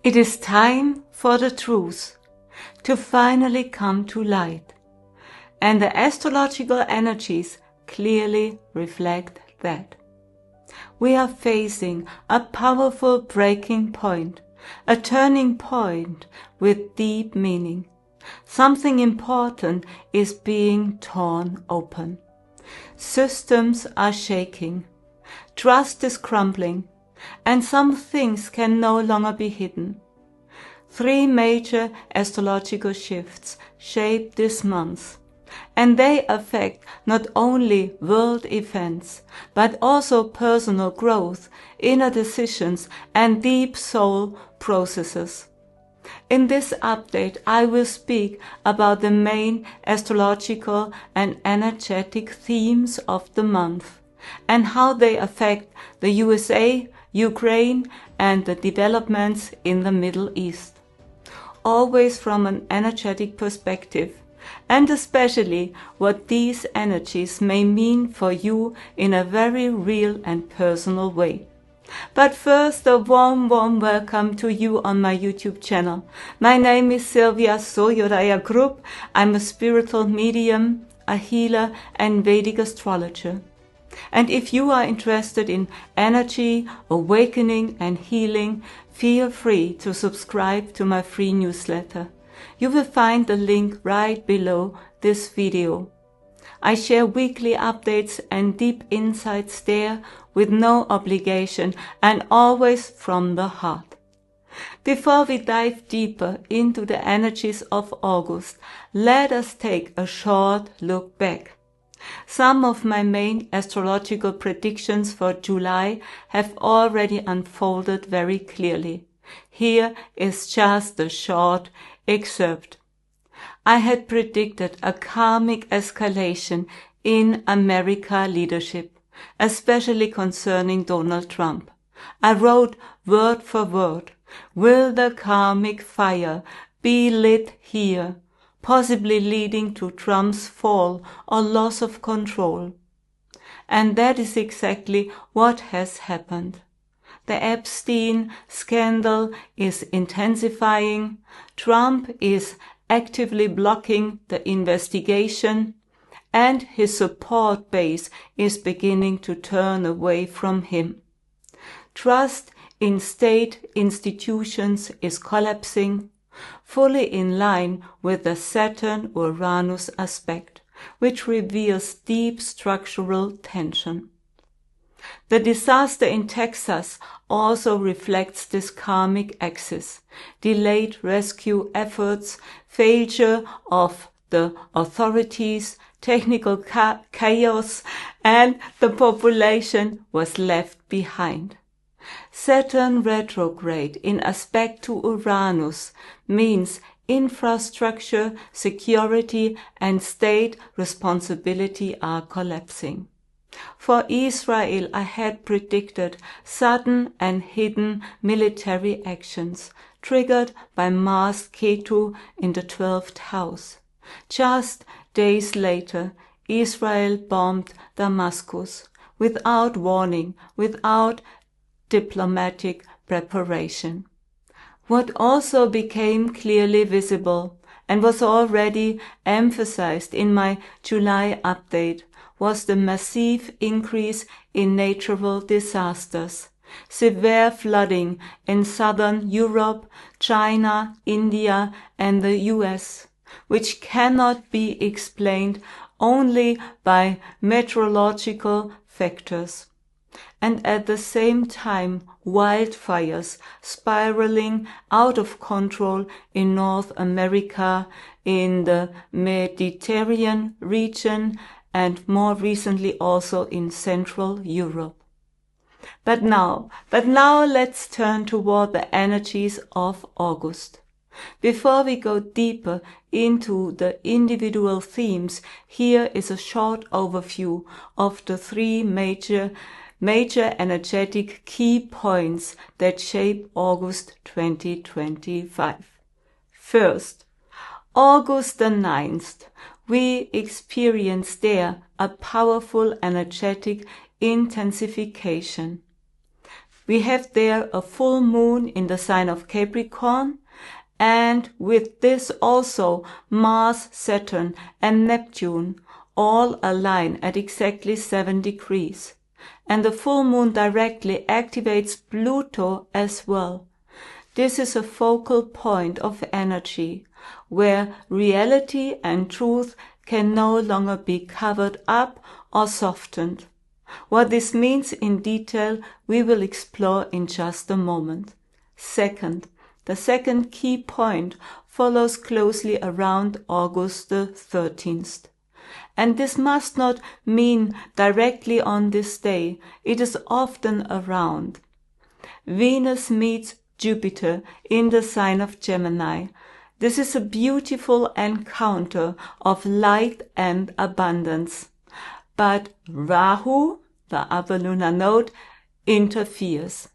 It is time for the truth to finally come to light, and the astrological energies clearly reflect that. We are facing a powerful breaking point, a turning point with deep meaning. Something important is being torn open. Systems are shaking, trust is crumbling, and some things can no longer be hidden. 3 major astrological shifts shape this month, and they affect not only world events, but also personal growth, inner decisions, and deep soul processes. In this update, I will speak about the main astrological and energetic themes of the month, and how they affect the USA, Ukraine, and the developments in the Middle East. Always from an energetic perspective, and especially what these energies may mean for you in a very real and personal way. But first, a warm welcome to you on my YouTube channel. My name is Sylvia Soyodaya Group. I'm a spiritual medium, a healer, and Vedic astrologer. And if you are interested in energy, awakening, and healing, feel free to subscribe to my free newsletter. You will find the link right below this video. I share weekly updates and deep insights there with no obligation and always from the heart. Before we dive deeper into the energies of August, let us take a short look back. Some of my main astrological predictions for July have already unfolded very clearly. Here is just a short excerpt. I had predicted a karmic escalation in America leadership, especially concerning Donald Trump. I wrote word for word, "Will the karmic fire be lit here, possibly leading to Trump's fall or loss of control?" And that is exactly what has happened. The Epstein scandal is intensifying, Trump is actively blocking the investigation, and his support base is beginning to turn away from him. Trust in state institutions is collapsing, fully in line with the Saturn-Uranus aspect, which reveals deep structural tension. The disaster in Texas also reflects this karmic axis: delayed rescue efforts, failure of the authorities, technical chaos, and the population was left behind. Saturn retrograde in aspect to Uranus means infrastructure, security, and state responsibility are collapsing. For Israel, I had predicted sudden and hidden military actions triggered by Mars Ketu in the 12th house. Just days later, Israel bombed Damascus without warning, without diplomatic preparation. What also became clearly visible and was already emphasized in my July update was the massive increase in natural disasters, severe flooding in southern Europe, China, India, and the US, which cannot be explained only by meteorological factors. And at the same time, wildfires spiraling out of control in North America, in the Mediterranean region, and more recently also in Central Europe. But now let's turn toward the energies of August. Before we go deeper into the individual themes, here is a short overview of the 3 major energetic key points that shape August 2025. First, August the 9th, we experience there a powerful energetic intensification. We have there a full moon in the sign of Capricorn, and with this also Mars, Saturn and Neptune all align at exactly 7 degrees. And the full moon directly activates Pluto as well. This is a focal point of energy, where reality and truth can no longer be covered up or softened. What this means in detail we will explore in just a moment. Second, the second key point follows closely around August the 13th. And this must not mean directly on this day, it is often around. Venus meets Jupiter in the sign of Gemini. This is a beautiful encounter of light and abundance. But Rahu, the upper lunar node, interferes.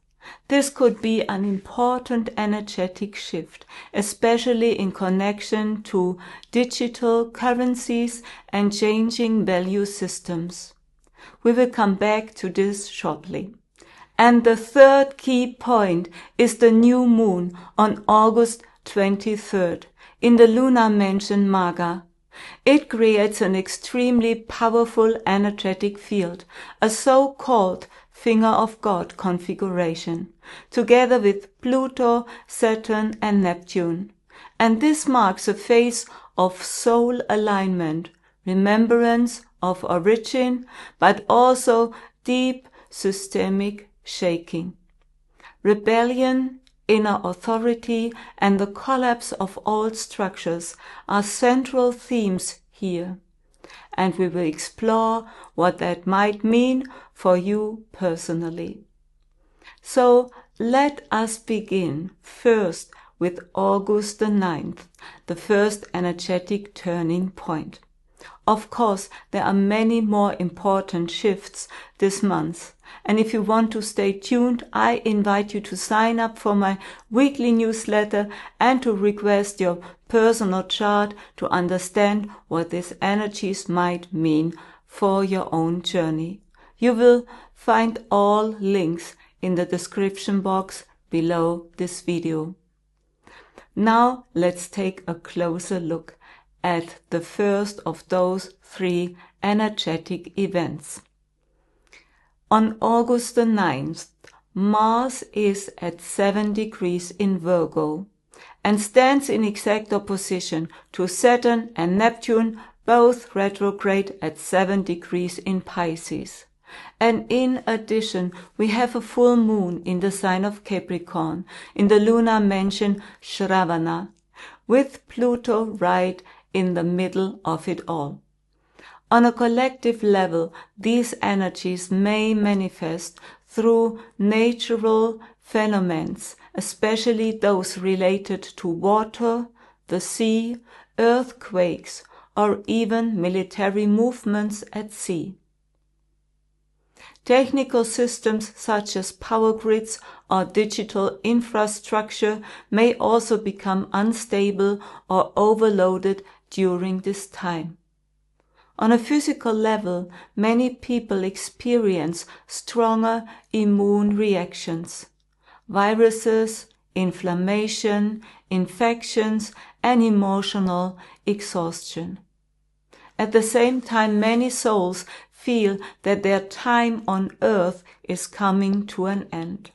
This could be an important energetic shift, especially in connection to digital currencies and changing value systems. We will come back to this shortly. And the third key point is the new moon on August 23rd in the lunar mansion Maga. It creates an extremely powerful energetic field, a so-called finger of God configuration, together with Pluto, Saturn and Neptune. And this marks a phase of soul alignment, remembrance of origin, but also deep systemic shaking. Rebellion, inner authority, and the collapse of old structures are central themes here, and we will explore what that might mean for you personally. So let us begin first with August the 9th, the first energetic turning point. Of course, there are many more important shifts this month, and if you want to stay tuned, I invite you to sign up for my weekly newsletter and to request your personal chart to understand what these energies might mean for your own journey. You will find all links in the description box below this video. Now let's take a closer look at the first of those three energetic events. On August the 9th, Mars is at 7 degrees in Virgo and stands in exact opposition to Saturn and Neptune, both retrograde at 7 degrees in Pisces. And in addition, we have a full moon in the sign of Capricorn, in the lunar mansion Shravana, with Pluto right in the middle of it all. On a collective level, these energies may manifest through natural phenomena, especially those related to water, the sea, earthquakes, or even military movements at sea. Technical systems such as power grids or digital infrastructure may also become unstable or overloaded during this time. On a physical level, many people experience stronger immune reactions, viruses, inflammation, infections, and emotional exhaustion. At the same time, many souls feel that their time on earth is coming to an end.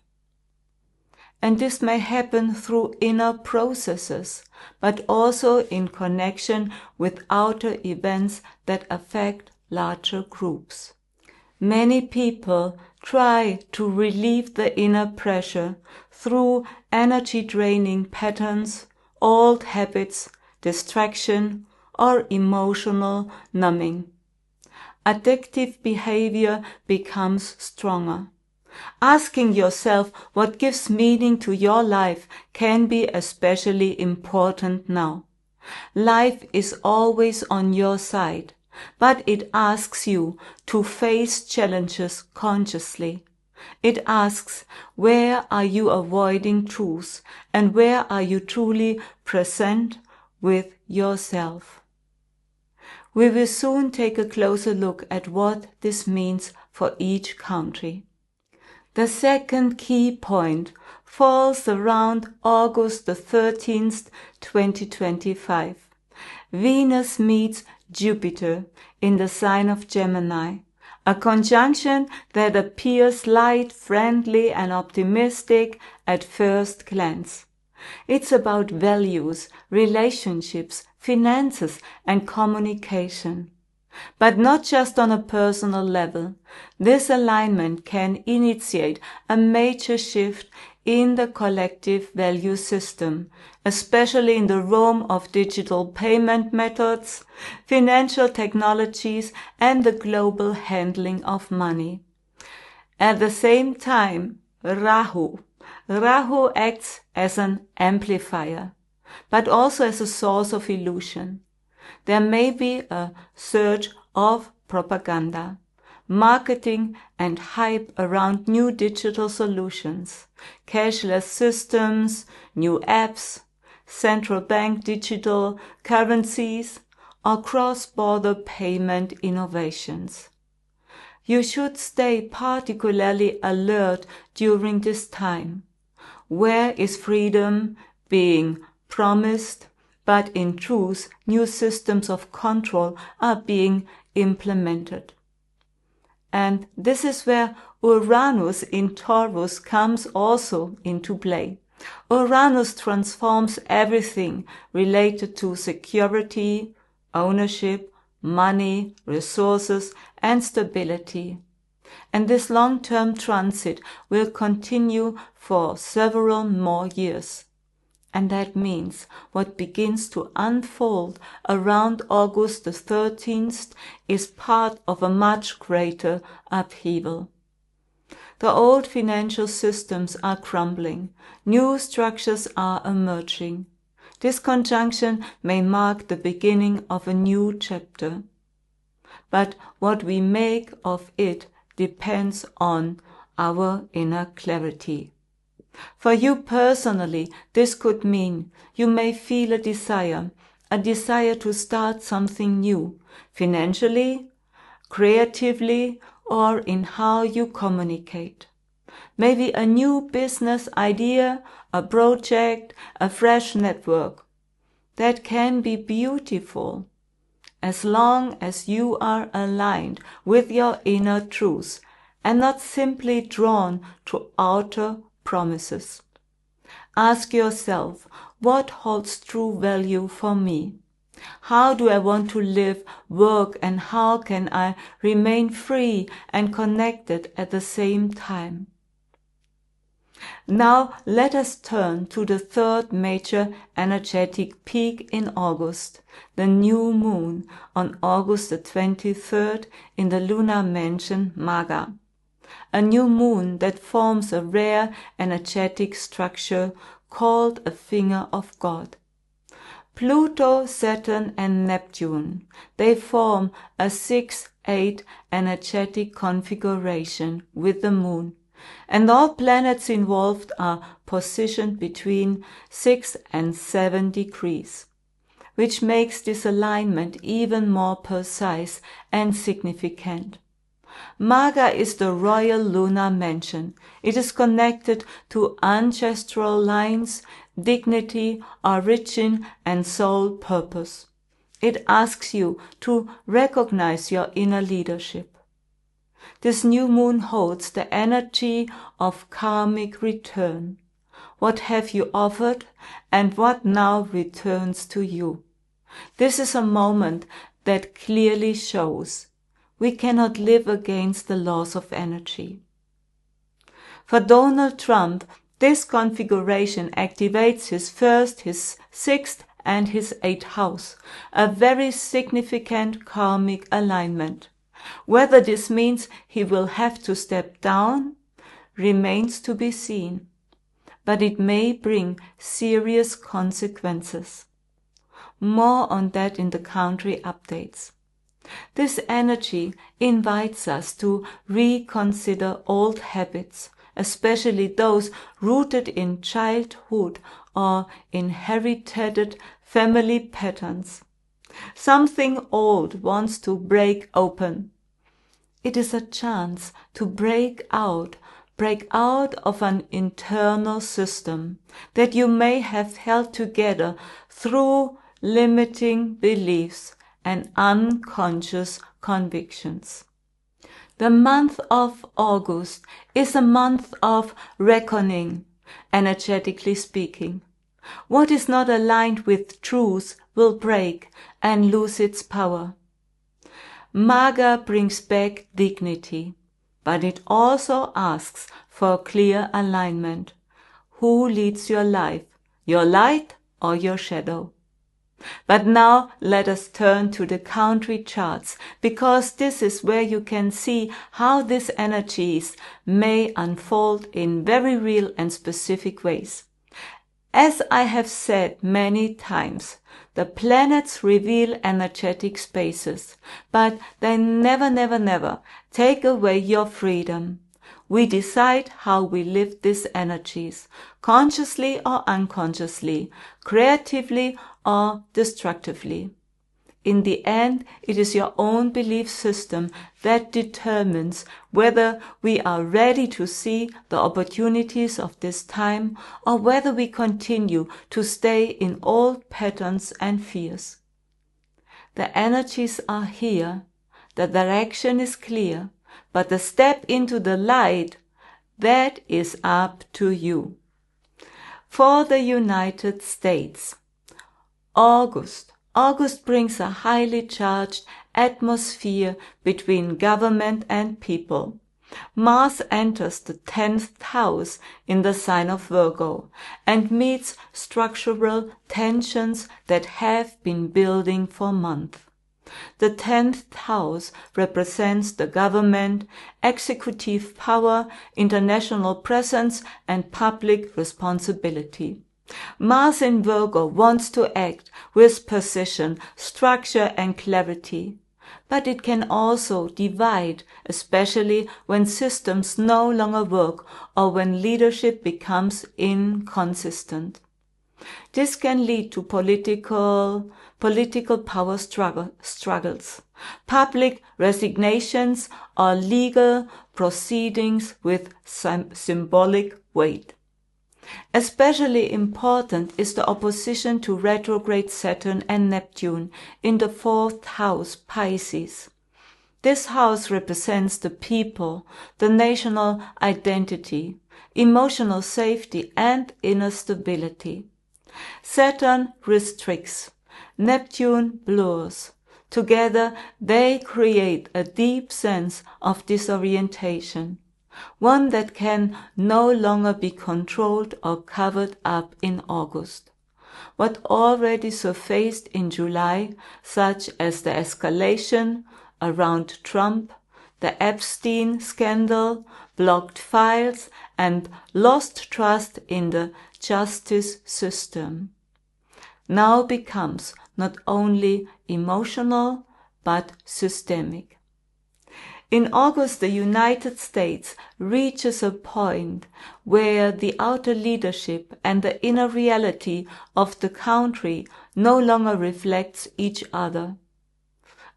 And this may happen through inner processes, but also in connection with outer events that affect larger groups. Many people try to relieve the inner pressure through energy-draining patterns, old habits, distraction, or emotional numbing. Addictive behavior becomes stronger. Asking yourself what gives meaning to your life can be especially important now. Life is always on your side, but it asks you to face challenges consciously. It asks, where are you avoiding truth, and where are you truly present with yourself? We will soon take a closer look at what this means for each country. The second key point falls around August the 13th, 2025. Venus meets Jupiter in the sign of Gemini, a conjunction that appears light, friendly, and optimistic at first glance. It's about values, relationships, finances, and communication. But not just on a personal level. This alignment can initiate a major shift in the collective value system, especially in the realm of digital payment methods, financial technologies, and the global handling of money. At the same time, Rahu acts as an amplifier, but also as a source of illusion. There may be a surge of propaganda, marketing, and hype around new digital solutions, cashless systems, new apps, central bank digital currencies, or cross-border payment innovations. You should stay particularly alert during this time. Where is freedom being promised, but in truth, new systems of control are being implemented. And this is where Uranus in Taurus comes also into play. Uranus transforms everything related to security, ownership, money, resources, and stability. And this long-term transit will continue for several more years. And that means what begins to unfold around August the 13th is part of a much greater upheaval. The old financial systems are crumbling. New structures are emerging. This conjunction may mark the beginning of a new chapter. But what we make of it depends on our inner clarity. For you personally, this could mean you may feel a desire to start something new, financially, creatively, or in how you communicate. Maybe a new business idea, a project, a fresh network. That can be beautiful, as long as you are aligned with your inner truth and not simply drawn to outer promises. Ask yourself, what holds true value for me? How do I want to live, work, and how can I remain free and connected at the same time? Now let us turn to the third major energetic peak in August, the new moon on August the 23rd in the lunar mansion Maga. A new moon that forms a rare energetic structure called a finger of God. Pluto, Saturn, and Neptune, they form a 6-8 energetic configuration with the moon, and all planets involved are positioned between 6 and 7 degrees, which makes this alignment even more precise and significant. Maga is the royal lunar mansion. It is connected to ancestral lines, dignity, origin, and soul purpose. It asks you to recognize your inner leadership. This new moon holds the energy of karmic return. What have you offered, and what now returns to you? This is a moment that clearly shows we cannot live against the laws of energy. For Donald Trump, this configuration activates his first, his 6th, and his 8th house, a very significant karmic alignment. Whether this means he will have to step down remains to be seen, but it may bring serious consequences. More on that in the country updates. This energy invites us to reconsider old habits, especially those rooted in childhood or inherited family patterns. Something old wants to break open. It is a chance to break out, break out of an internal system that you may have held together through limiting beliefs and unconscious convictions. The month of August is a month of reckoning, energetically speaking. What is not aligned with truth will break and lose its power. Maga brings back dignity, but it also asks for clear alignment. Who leads your life, your light or your shadow? But now let us turn to the country charts, because this is where you can see how these energies may unfold in very real and specific ways. As I have said many times, the planets reveal energetic spaces, but they never take away your freedom. We decide how we live these energies, consciously or unconsciously, creatively or destructively. In the end, it is your own belief system that determines whether we are ready to see the opportunities of this time or whether we continue to stay in old patterns and fears. The energies are here, the direction is clear, but the step into the light, that is up to you. For the United States, August brings a highly charged atmosphere between government and people. Mars enters the 10th house in the sign of Virgo and meets structural tensions that have been building for months. The 10th house represents the government, executive power, international presence, and public responsibility. Mars in Virgo wants to act with precision, structure, and clarity. But it can also divide, especially when systems no longer work or when leadership becomes inconsistent. This can lead to political power struggles, public resignations, or legal proceedings with symbolic weight. Especially important is the opposition to retrograde Saturn and Neptune in the 4th house, Pisces. This house represents the people, the national identity, emotional safety, and inner stability. Saturn restricts, Neptune blurs. Together they create a deep sense of disorientation, one that can no longer be controlled or covered up in August. What already surfaced in July, such as the escalation around Trump, the Epstein scandal, blocked files, and lost trust in the justice system, now becomes not only emotional but systemic. In August, the United States reaches a point where the outer leadership and the inner reality of the country no longer reflects each other.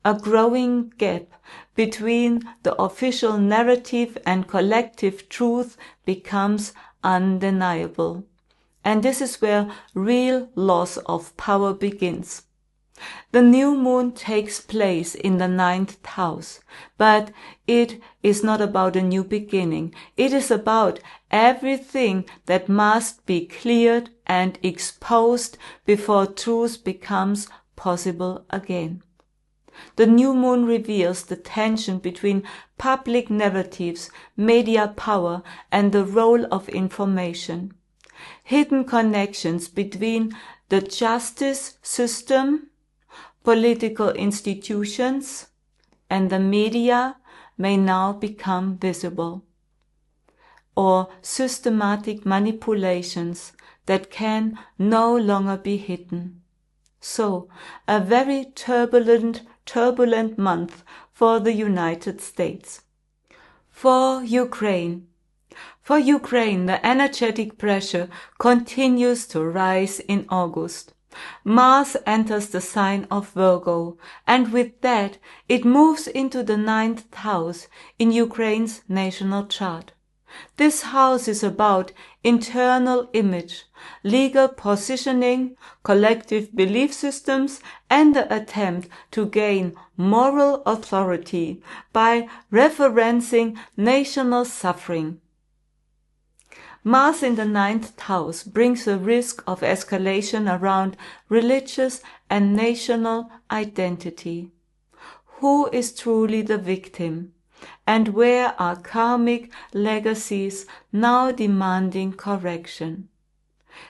A growing gap between the official narrative and collective truth becomes undeniable. And this is where real loss of power begins. The new moon takes place in the 9th house, but it is not about a new beginning. It is about everything that must be cleared and exposed before truth becomes possible again. The new moon reveals the tension between public narratives, media power, and the role of information. Hidden connections between the justice system, political institutions, and the media may now become visible, or systematic manipulations that can no longer be hidden. So, a very turbulent month for the United States. For Ukraine, the energetic pressure continues to rise in August. Mars enters the sign of Virgo, and with that it moves into the 9th house in Ukraine's national chart. This house is about internal image, legal positioning, collective belief systems, and the attempt to gain moral authority by referencing national suffering. Mars in the 9th house brings a risk of escalation around religious and national identity. Who is truly the victim? And where are karmic legacies now demanding correction?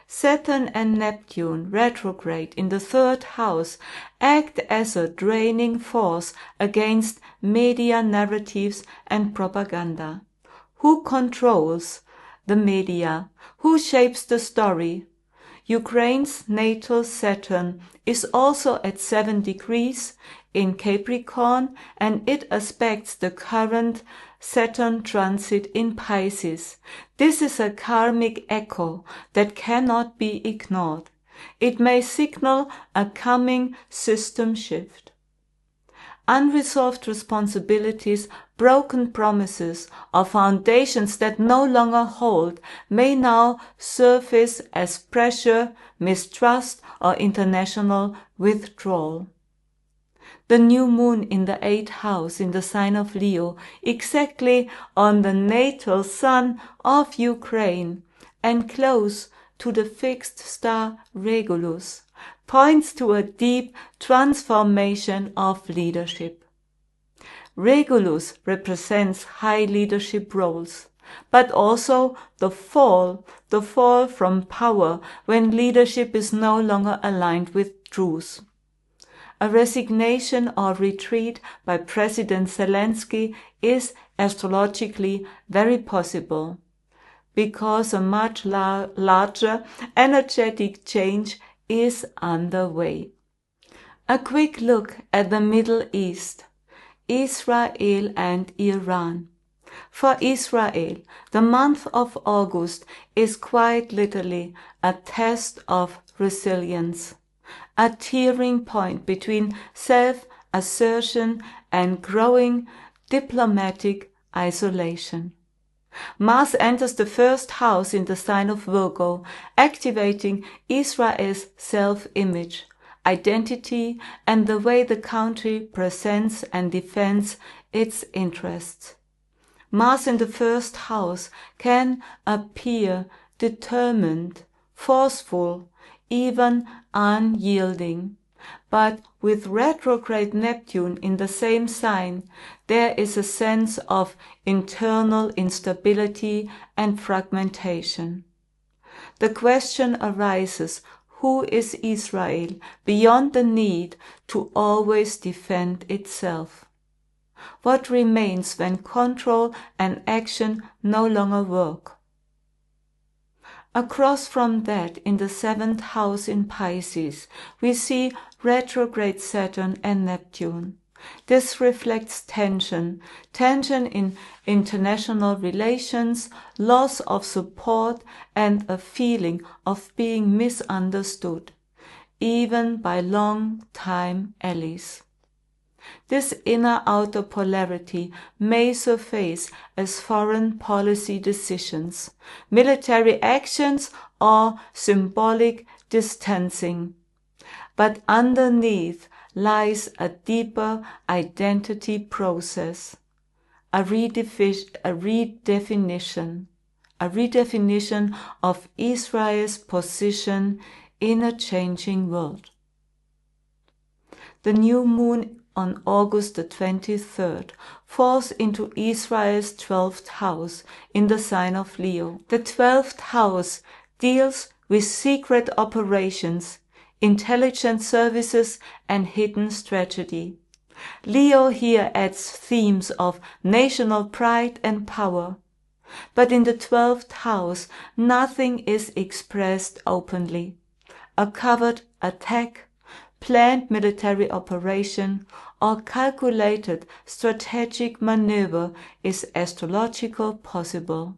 Saturn and Neptune retrograde in the 3rd house act as a draining force against media narratives and propaganda. Who controls the media? Who shapes the story? Ukraine's natal Saturn is also at 7 degrees in Capricorn, and it aspects the current Saturn transit in Pisces. This is a karmic echo that cannot be ignored. It may signal a coming system shift. Unresolved responsibilities, broken promises, or foundations that no longer hold may now surface as pressure, mistrust, or international withdrawal. The new moon in the 8th house in the sign of Leo, exactly on the natal sun of Ukraine and close to the fixed star Regulus, points to a deep transformation of leadership. Regulus represents high leadership roles, but also the fall from power when leadership is no longer aligned with truth. A resignation or retreat by President Zelensky is astrologically very possible, because a much larger energetic change is underway. A quick look at the Middle East, Israel and Iran. For Israel, the month of August is quite literally a test of resilience, a tearing point between self-assertion and growing diplomatic isolation. Mars enters the 1st house in the sign of Virgo, activating Israel's self-image, identity, and the way the country presents and defends its interests. Mars in the 1st house can appear determined, forceful, even unyielding. But with retrograde Neptune in the same sign, there is a sense of internal instability and fragmentation. The question arises, who is Israel beyond the need to always defend itself? What remains when control and action no longer work? Across from that, in the 7th house in Pisces, we see retrograde Saturn and Neptune. This reflects tension in international relations, loss of support, and a feeling of being misunderstood, even by long-time allies. This inner-outer polarity may surface as foreign policy decisions, military actions, or symbolic distancing. But underneath lies a deeper identity process, a redefinition of Israel's position in a changing world. The new moon on August the 23rd falls into Israel's 12th house in the sign of Leo. The 12th house deals with secret operations, intelligence services, and hidden strategy. Leo here adds themes of national pride and power. But in the 12th house, nothing is expressed openly. A covert attack, planned military operation, or calculated strategic maneuver is astrological possible.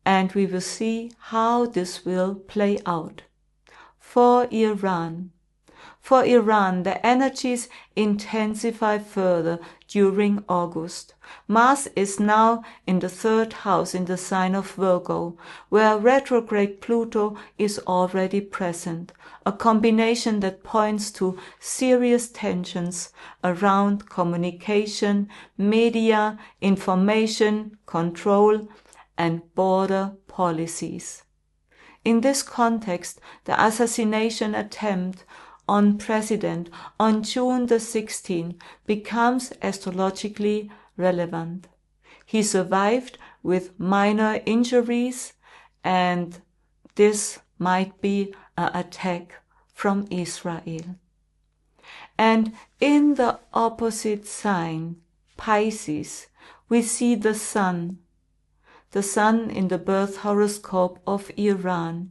And we will see how this will play out. For Iran, For Iran, the energies intensify further during August. Mars is now in the 3rd house in the sign of Virgo, where retrograde Pluto is already present, a combination that points to serious tensions around communication, media, information, control, and border policies. In this context, the assassination attempt on President on June the 16th becomes astrologically relevant. He survived with minor injuries, and this might be an attack from Israel. And in the opposite sign, Pisces, we see the sun in the birth horoscope of Iran,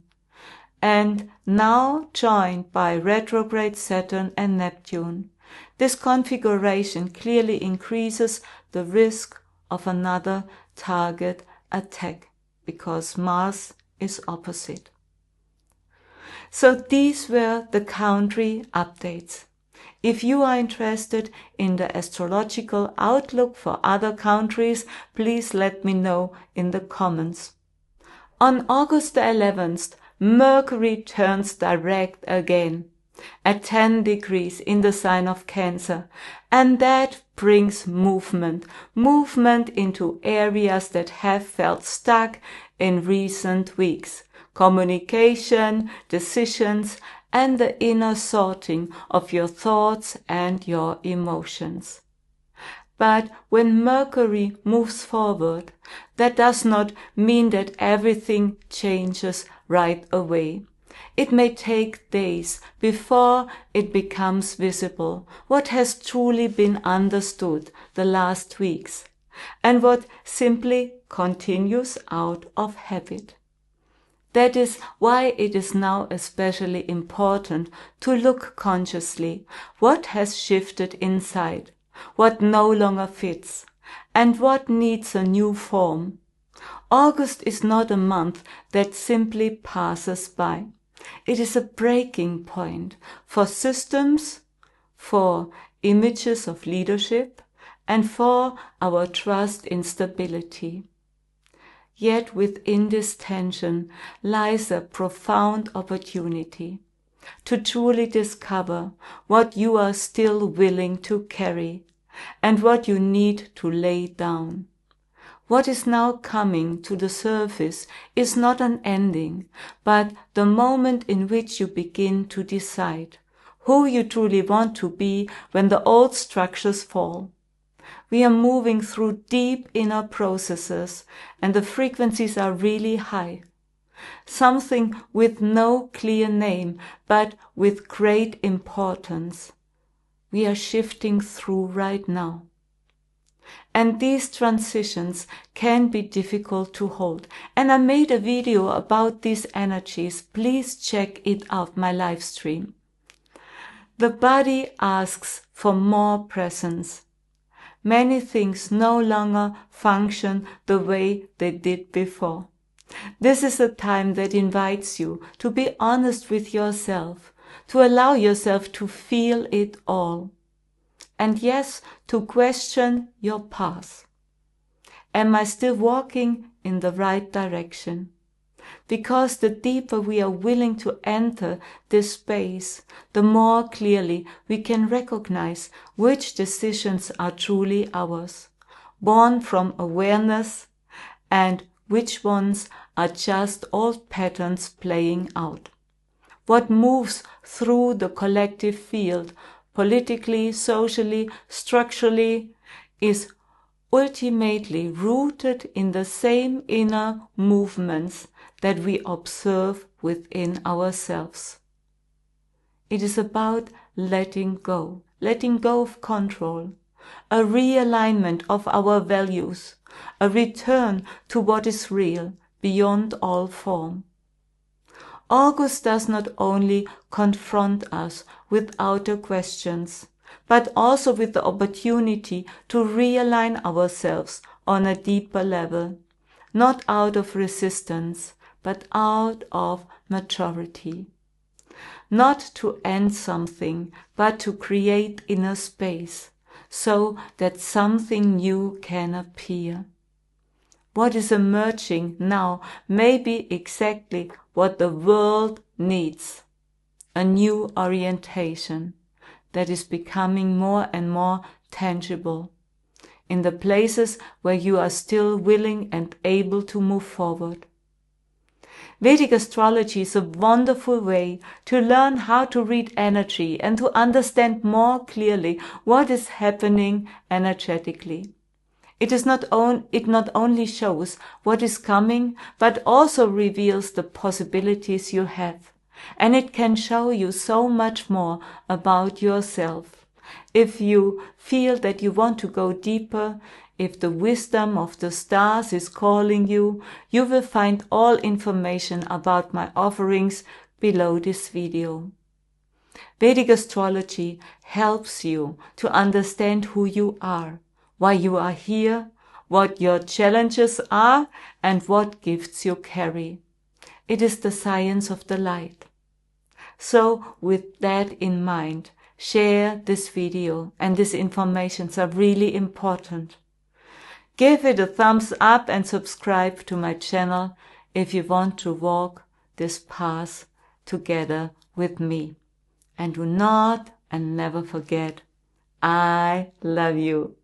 and now joined by retrograde Saturn and Neptune. This configuration clearly increases the risk of another target attack because Mars is opposite. So these were the country updates. If you are interested in the astrological outlook for other countries, please let me know in the comments. On August the 11th, Mercury turns direct again at 10 degrees in the sign of Cancer, and that brings movement into areas that have felt stuck in recent weeks. Communication, decisions, and the inner sorting of your thoughts and your emotions. But when Mercury moves forward, that does not mean that everything changes right away. It may take days before it becomes visible what has truly been understood the last weeks, and what simply continues out of habit. That is why it is now especially important to look consciously what has shifted inside, what no longer fits, and what needs a new form. August is not a month that simply passes by. It is a breaking point for systems, for images of leadership, and for our trust in stability. Yet within this tension lies a profound opportunity to truly discover what you are still willing to carry and what you need to lay down. What is now coming to the surface is not an ending, but the moment in which you begin to decide who you truly want to be when the old structures fall. We are moving through deep inner processes, and the frequencies are really high. Something with no clear name, but with great importance. We are shifting through right now. And these transitions can be difficult to hold. And I made a video about these energies. Please check it out, my live stream. The body asks for more presence. Many things no longer function the way they did before. This is a time that invites you to be honest with yourself, to allow yourself to feel it all. And yes, to question your path. Am I still walking in the right direction? Because the deeper we are willing to enter this space, the more clearly we can recognize which decisions are truly ours, born from awareness, and which ones are just old patterns playing out. What moves through the collective field, politically, socially, structurally, is ultimately rooted in the same inner movements that we observe within ourselves. It is about letting go of control, a realignment of our values, a return to what is real, beyond all form. August does not only confront us with outer questions, but also with the opportunity to realign ourselves on a deeper level, not out of resistance, but out of maturity. not to end something, but to create inner space, so that something new can appear. What is emerging now may be exactly what the world needs, a new orientation that is becoming more and more tangible in the places where you are still willing and able to move forward. Vedic astrology is a wonderful way to learn how to read energy and to understand more clearly what is happening energetically. It not only shows what is coming, but also reveals the possibilities you have. And it can show you so much more about yourself. If you feel that you want to go deeper, if the wisdom of the stars is calling you, you will find all information about my offerings below this video. Vedic astrology helps you to understand who you are, why you are here, what your challenges are, and what gifts you carry. It is the science of the light. So, with that in mind, share this video, and these informations are really important. Give it a thumbs up and subscribe to my channel if you want to walk this path together with me. And do not and never forget, I love you.